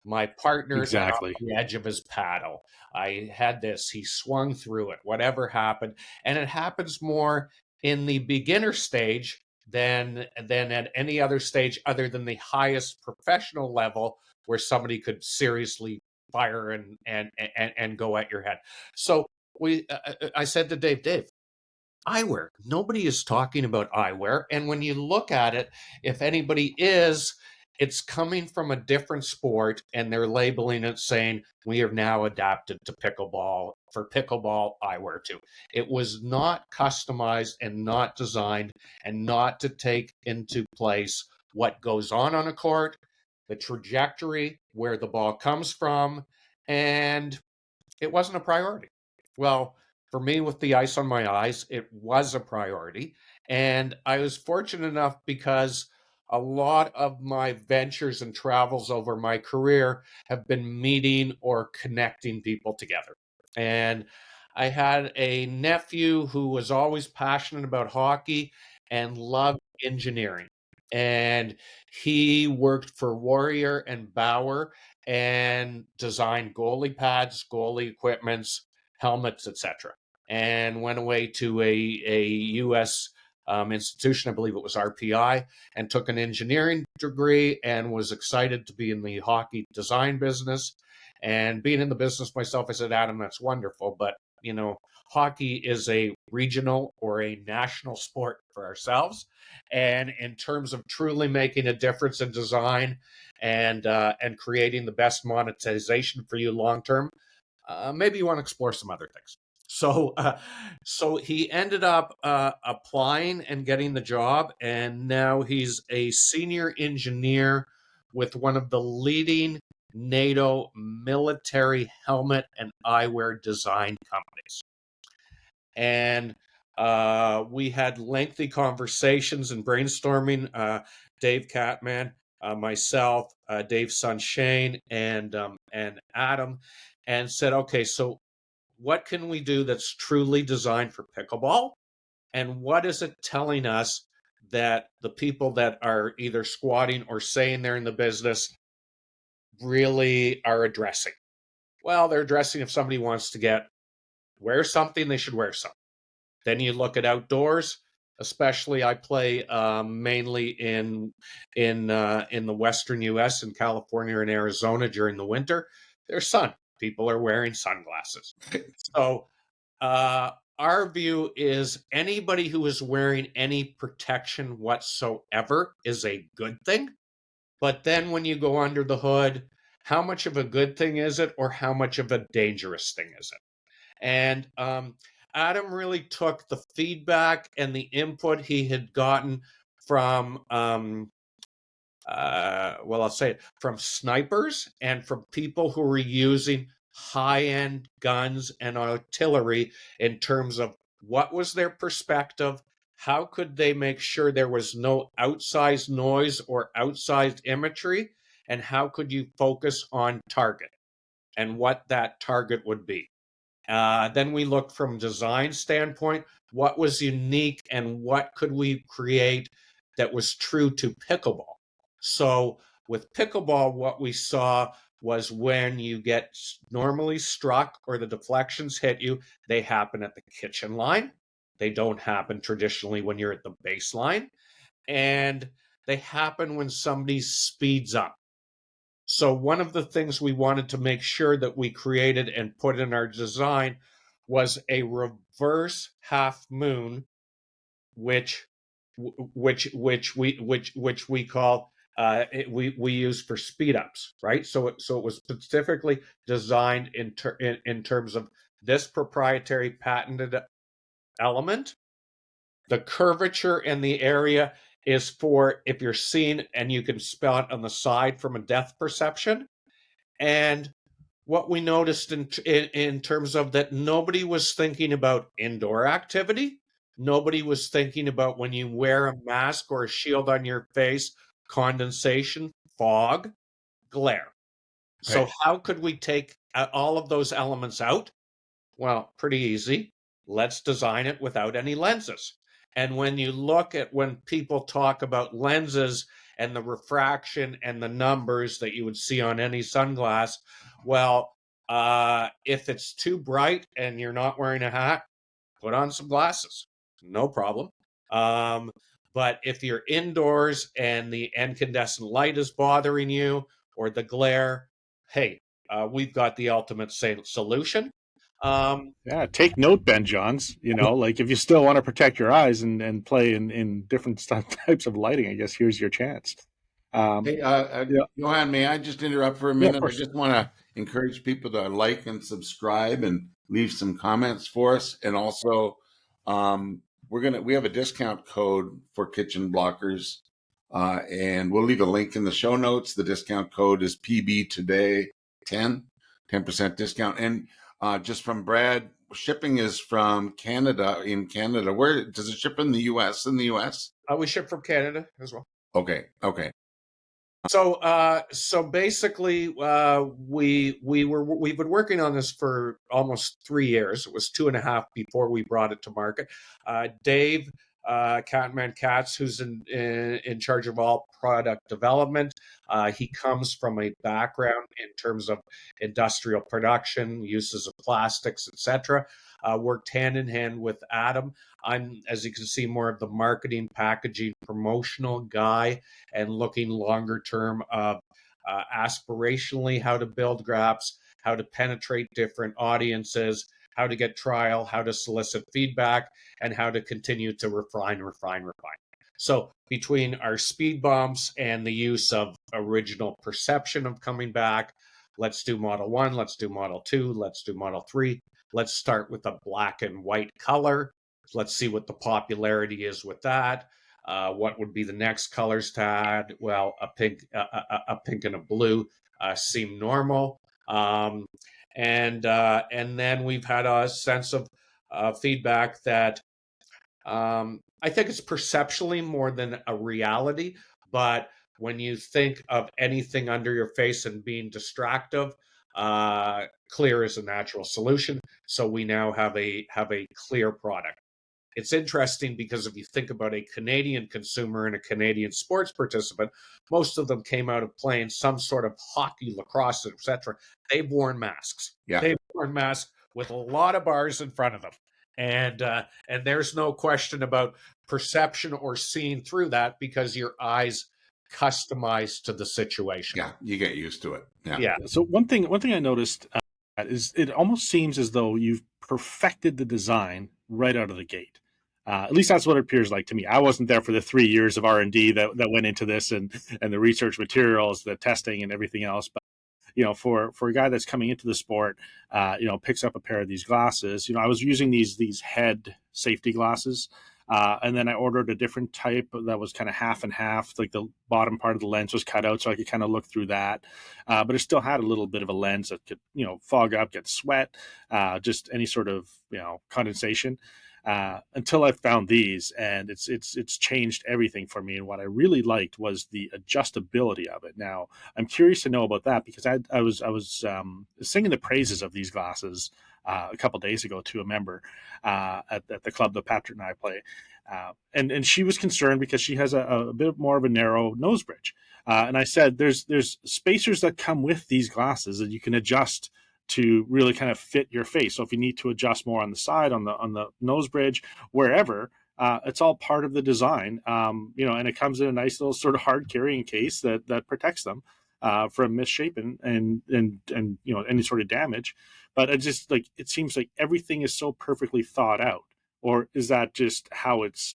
My partner got off the edge of his paddle. I had this, he swung through it, whatever happened. And it happens more in the beginner stage than at any other stage other than the highest professional level, where somebody could seriously fire and go at your head. So I said to Dave, eyewear. Nobody is talking about eyewear. And when you look at it, if anybody is, it's coming from a different sport, and they're labeling it saying, we have now adapted to pickleball for pickleball eyewear too. It was not customized and not designed and not to take into place what goes on a court, the trajectory, where the ball comes from, and it wasn't a priority. Well, for me, with the ice on my eyes, it was a priority. And I was fortunate enough because a lot of my ventures and travels over my career have been meeting or connecting people together. And I had a nephew who was always passionate about hockey and loved engineering. And he worked for Warrior and Bauer and designed goalie pads, goalie equipments, helmets, etc. And went away to a U.S. Institution, I believe it was RPI, and took an engineering degree and was excited to be in the hockey design business. And being in the business myself, I said, Adam, that's wonderful, but hockey is a regional or a national sport for ourselves. And in terms of truly making a difference in design and creating the best monetization for you long term, maybe you want to explore some other things. So he ended up applying and getting the job, and now he's a senior engineer with one of the leading NATO military helmet and eyewear design companies. And we had lengthy conversations and brainstorming. Dave Catman, myself, Dave's son Shane, and Adam, and said, okay, so what can we do that's truly designed for pickleball? And what is it telling us that the people that are either squatting or saying they're in the business really are addressing? Well, they're addressing, if somebody wants to wear something, they should wear something. Then you look at outdoors, especially I play mainly in the Western U.S., in California and Arizona during the winter. There's sun. People are wearing sunglasses. So our view is anybody who is wearing any protection whatsoever is a good thing. But then when you go under the hood, how much of a good thing is it, or how much of a dangerous thing is it? And Adam really took the feedback and the input he had gotten from, I'll say it, from snipers and from people who were using high-end guns and artillery, in terms of what was their perspective, how could they make sure there was no outsized noise or outsized imagery, and how could you focus on target and what that target would be. Then we looked from design standpoint, what was unique and what could we create that was true to pickleball. So with pickleball, what we saw was when you get normally struck or the deflections hit you, they happen at the kitchen line. They don't happen traditionally when you're at the baseline. And they happen when somebody speeds up. So one of the things we wanted to make sure that we created and put in our design was a reverse half moon, which we call we use for speed ups, right? So it was specifically designed in terms of this proprietary patented element. The curvature in the area is for if you're seen and you can spot on the side from a depth perception. And what we noticed in terms of that, nobody was thinking about indoor activity. Nobody was thinking about when you wear a mask or a shield on your face, condensation, fog, glare. So how could we take all of those elements out? Well, pretty easy. Let's design it without any lenses. And when you look at when people talk about lenses and the refraction and the numbers that you would see on any sunglass, well, if it's too bright and you're not wearing a hat, put on some glasses. No problem. But if you're indoors and the incandescent light is bothering you or the glare, hey, we've got the ultimate solution. Yeah, take note, Ben Johns. You know, like if you still want to protect your eyes and play in different types of lighting, I guess here's your chance. Hey, Johan, may I just interrupt for a minute? I just want to encourage people to like and subscribe and leave some comments for us. And also, we have a discount code for kitchen blockers, and we'll leave a link in the show notes. The discount code is PBToday 10% discount. And just from Brad, shipping is from Canada. In Canada, where does it ship in the U.S.? In the U.S., we ship from Canada as well. Okay. So basically, we've been working on this for almost 3 years. It was 2.5 before we brought it to market. Dave Catman Katz, who's in charge of all product development. He comes from a background in terms of industrial production, uses of plastics, etc. Worked hand in hand with Adam. I'm, as you can see, more of the marketing, packaging, promotional guy, and looking longer term of aspirationally how to build graphs, how to penetrate different audiences, how to get trial, how to solicit feedback, and how to continue to refine. So between our speed bumps and the use of original perception of coming back, let's do Model 1, let's do Model 2, let's do Model 3. Let's start with a black and white color. Let's see what the popularity is with that. What would be the next colors to add? Well, a pink and a blue seem normal. And then we've had a sense of feedback that I think it's perceptually more than a reality. But when you think of anything under your face and being distractive, clear is a natural solution. So we now have a clear product. It's interesting because if you think about a Canadian consumer and a Canadian sports participant, most of them came out of playing some sort of hockey, lacrosse, etc. They've worn masks. Yeah. They've worn masks with a lot of bars in front of them. And there's no question about perception or seeing through that because your eyes customized to the situation. Yeah, you get used to it. Yeah. So one thing I noticed is it almost seems as though you've perfected the design right out of the gate. At least that's what it appears like to me. I wasn't there for the 3 years of R&D that went into this and the research materials, the testing and everything else. But, you know, for a guy that's coming into the sport, picks up a pair of these glasses, I was using these head safety glasses. And then I ordered a different type that was kind of half and half, like the bottom part of the lens was cut out so I could kind of look through that. But it still had a little bit of a lens that could, fog up, get sweat, just any sort of, condensation. Until I found these, and it's changed everything for me. And what I really liked was the adjustability of it. Now, I'm curious to know about that because I was singing the praises of these glasses a couple of days ago to a member at the club that Patrick and I play, and she was concerned because she has a bit more of a narrow nose bridge. And I said, there's spacers that come with these glasses that you can adjust to really kind of fit your face. So if you need to adjust more on the side, on the nose bridge, wherever, it's all part of the design. And it comes in a nice little sort of hard carrying case that protects them from misshapen and any sort of damage. But it seems like everything is so perfectly thought out. Or is that just how it's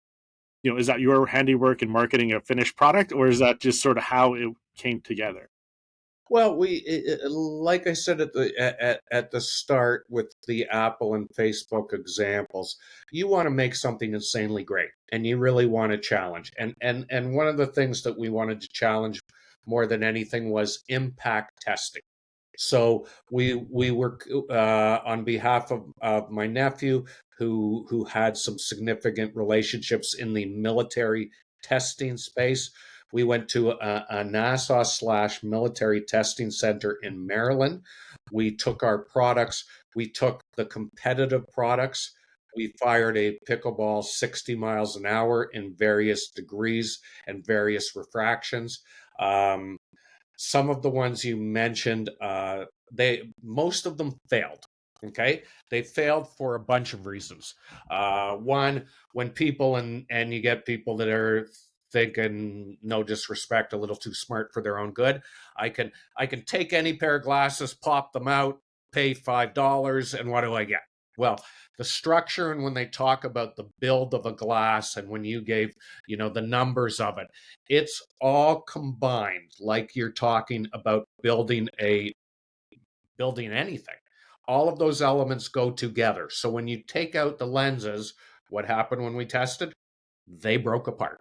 is that your handiwork in marketing a finished product, or is that just sort of how it came together? Well, like I said at the start with the Apple and Facebook examples, you want to make something insanely great, and you really want to challenge. And one of the things that we wanted to challenge more than anything was impact testing. So we were on behalf of my nephew, who had some significant relationships in the military testing space. We went to a NASA / military testing center in Maryland. We took our products, we took the competitive products. We fired a pickleball 60 miles an hour in various degrees and various refractions. Some of the ones you mentioned, most of them failed. Okay, they failed for a bunch of reasons. One, when people and you get people that are thinking, no disrespect, a little too smart for their own good. I can take any pair of glasses, pop them out, pay $5, and what do I get? Well, the structure, and when they talk about the build of a glass, and when you gave the numbers of it, it's all combined, like you're talking about building anything. All of those elements go together. So when you take out the lenses, what happened when we tested? They broke apart.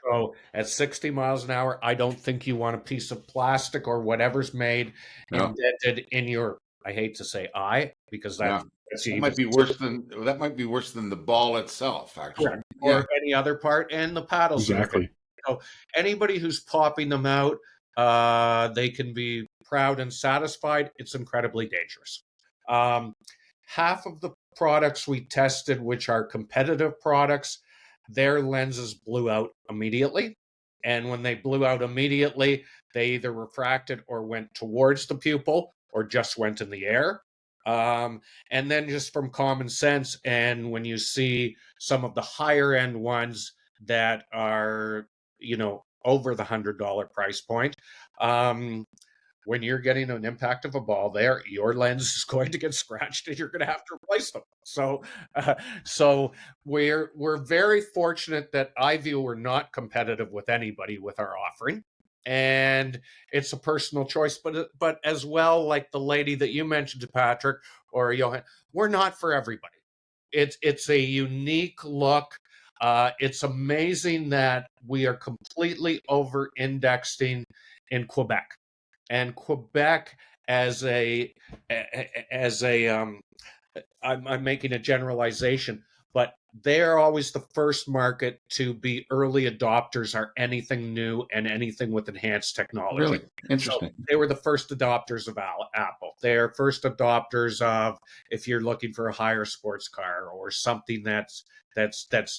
So at 60 miles an hour, I don't think you want a piece of plastic or whatever's made indented in your, I hate to say eye, because that's that might be worse than the ball itself, actually. Correct. Or any other part, and the paddles. Exactly. So anybody who's popping them out, they can be proud and satisfied. It's incredibly dangerous. Half of the products we tested, which are competitive products, their lenses blew out immediately. And when they blew out immediately, they either refracted or went towards the pupil or just went in the air. And then just from common sense, and when you see some of the higher end ones that are, over the $100 price point, when you're getting an impact of a ball there, your lens is going to get scratched and you're going to have to replace them. So we're very fortunate that iView we're not competitive with anybody with our offering. And it's a personal choice, but as well, like the lady that you mentioned, Patrick or Johan, we're not for everybody. It's a unique look. It's amazing that we are completely over-indexing in Quebec, and Quebec as I'm making a generalization, but they're always the first market to be early adopters are anything new and anything with enhanced technology. Really interesting. So they were the first adopters of Apple. They're first adopters of, if you're looking for a higher sports car or something that's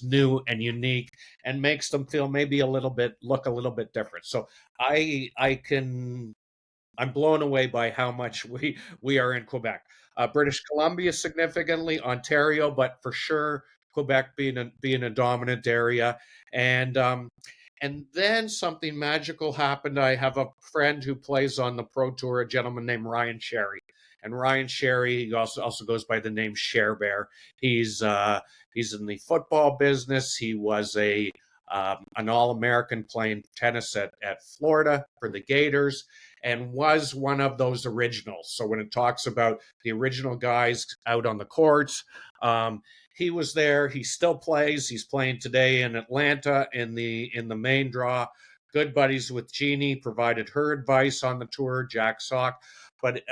new and unique and makes them feel maybe look a little bit different. So I'm blown away by how much we are in Quebec. British Columbia significantly, Ontario, but for sure Quebec being a dominant area. And then something magical happened. I have a friend who plays on the Pro Tour, a gentleman named Ryan Sherry. And Ryan Sherry, he also goes by the name Cher Bear. He's in the football business. He was an All-American playing tennis at Florida for the Gators, and was one of those originals. So when it talks about the original guys out on the courts, he was there. He still plays. He's playing today in Atlanta in the main draw. Good buddies with Jeannie, provided her advice on the tour, Jack Sock. But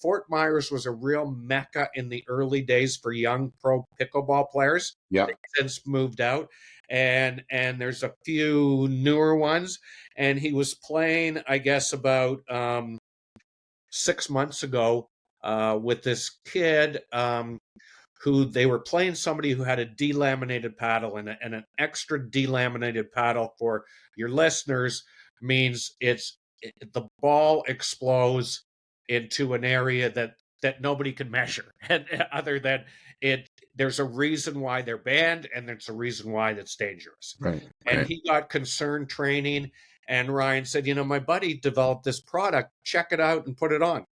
Fort Myers was a real mecca in the early days for young pro pickleball players. Yeah. They've since moved out. And there's a few newer ones. And he was playing, I guess, about 6 months ago with this kid who they were playing somebody who had a delaminated paddle, and an extra delaminated paddle, for your listeners, means the ball explodes into an area that nobody can measure, and other than it. There's a reason why they're banned, and there's a reason why that's dangerous. Right. And he got concerned training, and Ryan said, my buddy developed this product. Check it out and put it on.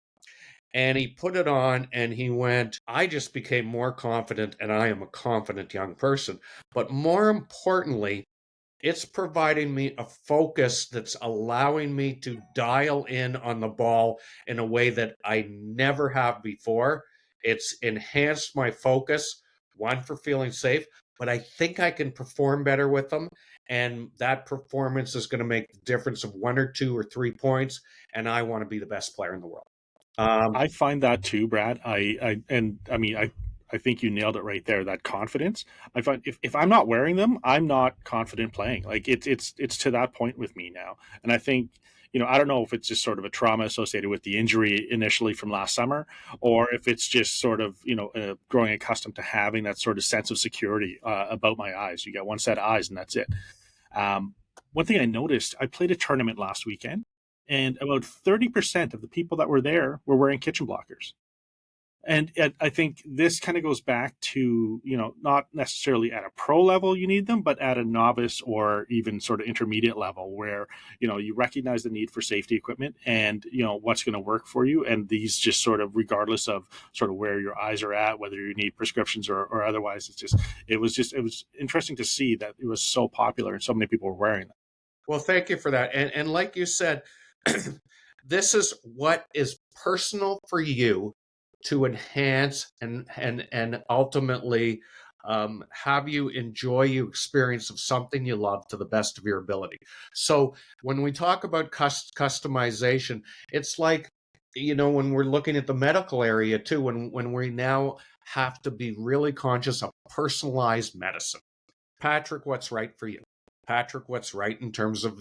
And he put it on and he went, I just became more confident, and I am a confident young person. But more importantly, it's providing me a focus that's allowing me to dial in on the ball in a way that I never have before. It's enhanced my focus, one, for feeling safe, but I think I can perform better with them. And that performance is going to make the difference of 1 or 2 or 3 points. And I want to be the best player in the world. I find that too, Brad. I think you nailed it right there. That confidence. I find if I'm not wearing them, I'm not confident playing. Like it's to that point with me now. And I think, I don't know if it's just sort of a trauma associated with the injury initially from last summer, or if it's just sort of, growing accustomed to having that sort of sense of security about my eyes. You get one set of eyes and that's it. One thing I noticed, I played a tournament last weekend, and about 30% of the people that were there were wearing kitchen blockers. And I think this kind of goes back to, not necessarily at a pro level you need them, but at a novice or even sort of intermediate level where, you recognize the need for safety equipment and, what's going to work for you. And these just sort of, regardless of sort of where your eyes are at, whether you need prescriptions or otherwise, it was interesting to see that it was so popular and so many people were wearing them. Well, thank you for that. And like you said, this is what is personal for you to enhance and ultimately have you enjoy your experience of something you love to the best of your ability. So when we talk about customization, it's like, when we're looking at the medical area too, when we now have to be really conscious of personalized medicine. Patrick, what's right for you? Patrick, what's right in terms of,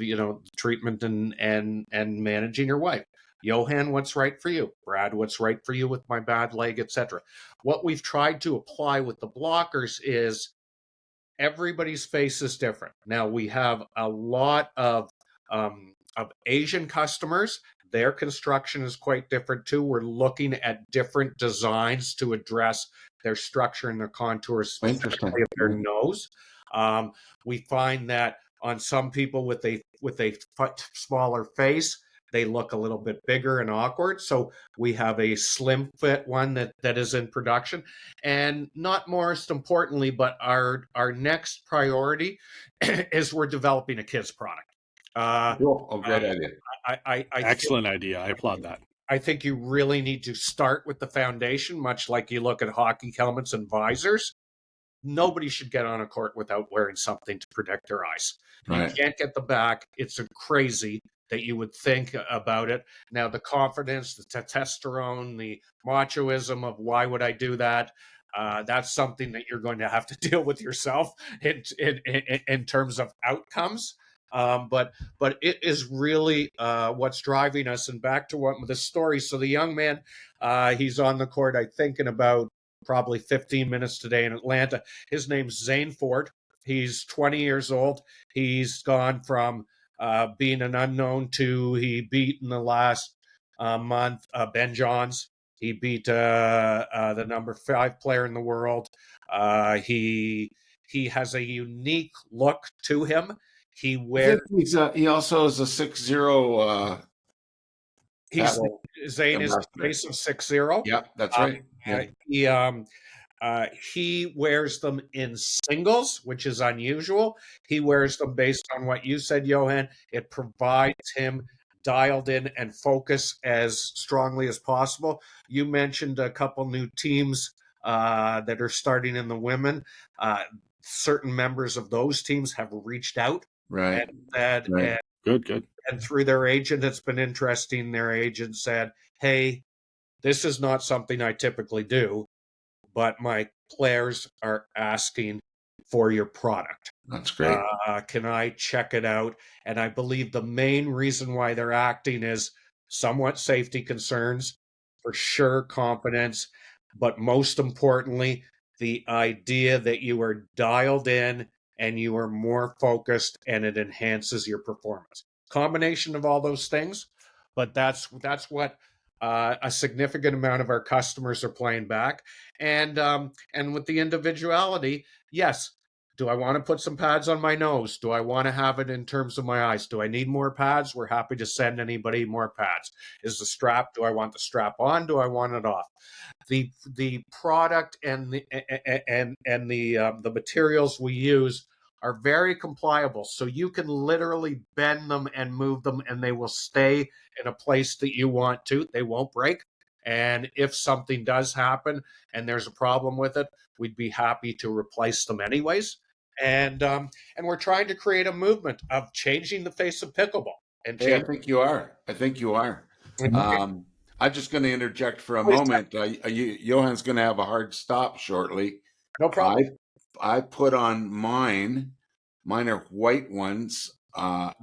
treatment and managing your wife? Johan, what's right for you? Brad, what's right for you with my bad leg, etc. What we've tried to apply with the blockers is everybody's face is different. Now we have a lot of Asian customers. Their construction is quite different too. We're looking at different designs to address their structure and their contours, specifically of their nose. We find that on some people with a smaller face, they look a little bit bigger and awkward. So we have a slim fit one that is in production. And not most importantly, but our next priority is we're developing a kids product. Cool. Oh, great idea. Excellent idea. I applaud that. I think you really need to start with the foundation, much like you look at hockey helmets and visors. Nobody should get on a court without wearing something to protect their eyes. Right. You can't get the back. It's crazy that you would think about it. Now, the confidence, the testosterone, the machoism of why would I do that? That's something that you're going to have to deal with yourself in terms of outcomes. But it is really what's driving us. And back to the story. So the young man, he's on the court, I think, in about probably 15 minutes today in Atlanta. His name's Zane Ford. He's 20 years old. He's gone from being an unknown to he beat in the last month Ben Johns. He beat the number 5 player in the world. He has a unique look to him. He wears. He also is a 6'0". Zane is a base of 6'0". Yeah, that's right. He wears them in singles, which is unusual. He wears them based on what you said, Johan. It provides him dialed in and focus as strongly as possible. You mentioned a couple new teams that are starting in the women. Certain members of those teams have reached out. Right. And right. Good. And through their agent, it's been interesting. Their agent said, hey, this is not something I typically do, but my players are asking for your product. That's great. Can I check it out? And I believe the main reason why they're acting is somewhat safety concerns, for sure confidence, but most importantly, the idea that you are dialed in and you are more focused and it enhances your performance. Combination of all those things, but that's what a significant amount of our customers are playing back. And with the individuality, yes, Do I want to put some pads on my nose? Do I want to have it in terms of my eyes? Do I need more pads? We're happy to send anybody more pads. Is the strap, do I want the strap on? Do I want it off? The product and the materials we use are very compliable. So you can literally bend them and move them and they will stay in a place that you want to. They won't break. And if something does happen and there's a problem with it, we'd be happy to replace them anyways. And we're trying to create a movement of changing the face of pickleball. And I think you are. I'm just going to interject for a moment. Johan's going to have a hard stop shortly. No problem. I put on mine. Mine are white ones.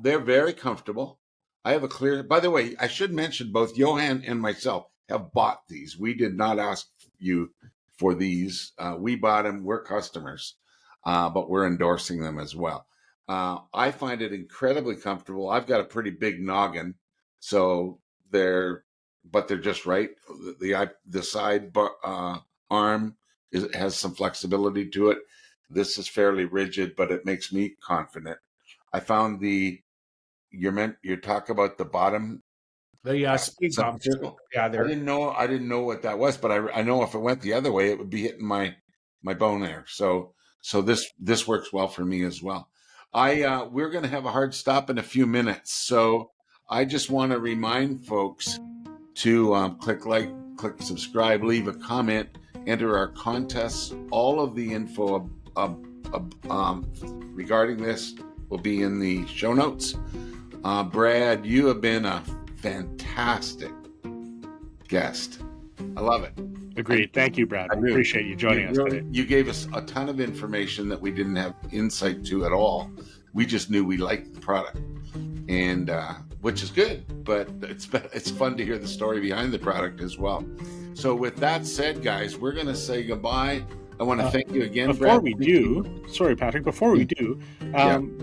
They're very comfortable. I have a clear. By the way, I should mention both Johan and myself have bought these. We did not ask you for these. We bought them. We're customers, but we're endorsing them as well. I find it incredibly comfortable. I've got a pretty big noggin, so they're just right. The side arm has some flexibility to it. This is fairly rigid, but it makes me confident. I found you talk about the bottom. The speed bumps. Yeah, I didn't know what that was, but I know if it went the other way, it would be hitting my bone there. So this works well for me as well. We're going to have a hard stop in a few minutes, so I just want to remind folks to click like, click subscribe, leave a comment, enter our contests. All of the info regarding this will be in the show notes. Brad, you have been a fantastic guest. I love it. Agreed. Thank you, Brad. We appreciate you joining us today. You gave us a ton of information that we didn't have insight to at all. We just knew we liked the product, and which is good, but it's fun to hear the story behind the product as well. So with that said, guys, we're going to say goodbye. I want to thank you again, Brad. Sorry, Patrick, before we do,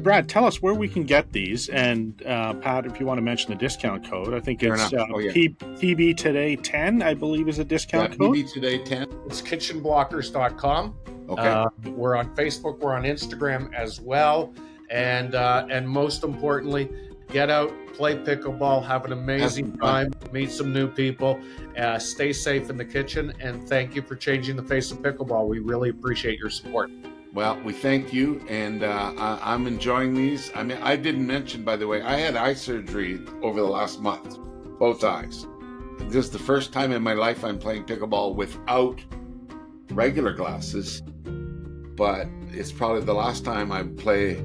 Brad, tell us where we can get these. And Pat, if you want to mention the discount code, I think it's PBToday 10, I believe is a discount code. PBToday 10. It's kitchenblockers.com. Okay. We're on Facebook. We're on Instagram as well. And most importantly, get out, play pickleball, have an amazing time, meet some new people, stay safe in the kitchen, and thank you for changing the face of pickleball. We really appreciate your support. Well, we thank you, and I'm enjoying these. I mean, I didn't mention, by the way, I had eye surgery over the last month, both eyes. This is the first time in my life I'm playing pickleball without regular glasses, but it's probably the last time I play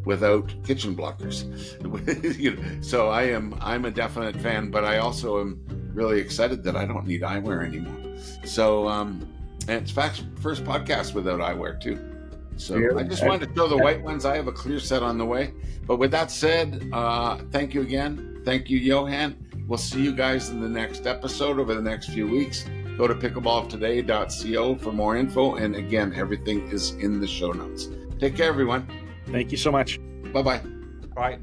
without kitchen blockers. So I'm a definite fan, but I also am really excited that I don't need eyewear anymore. So and it's first podcast without eyewear too. So I just wanted to show the white ones. I have a clear set on the way. But with that said, thank you again. Thank you, Johan. We'll see you guys in the next episode over the next few weeks. Go to pickleballtoday.co for more info. And again, everything is in the show notes. Take care, everyone. Thank you so much. Bye-bye. Bye.